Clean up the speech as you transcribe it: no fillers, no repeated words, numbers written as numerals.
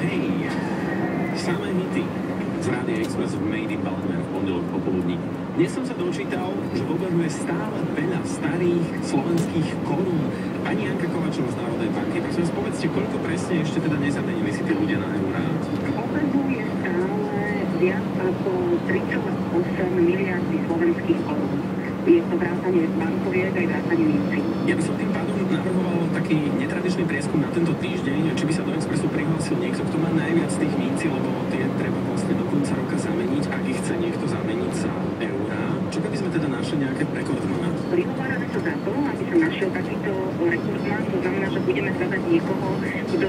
Hej. Samé hity z Rádia Express v Made in Balmer v pondelok popoludní. Dnes som sa dočítal, že v obehu je stále veľa starých slovenských korún. Pani Janka Kovačová z Národnej banky, prosím vás, povedzte, koľko presne ešte teda nezamenili si tí ľudia na eurá? V obehu je stále viac ako 3,8 miliardy slovenských korún. Je to vrátanie bankoviek aj vrátanie minci. Ja by som tým pádom navrhoval taký netradičný prieskum na tento týždeň, či by sa do Expressu prihlásil niekto, kto má najviac tých mincí, lebo tie treba vlastne do konca roka zameniť, ak ich chce niekto zameniť za eurá. Čo keby sme teda našli nejaké rekordmana? Prihovárame sa za to, aby sa našiel takýto rekordman, to znamená, že budeme hľadať niekoho, kto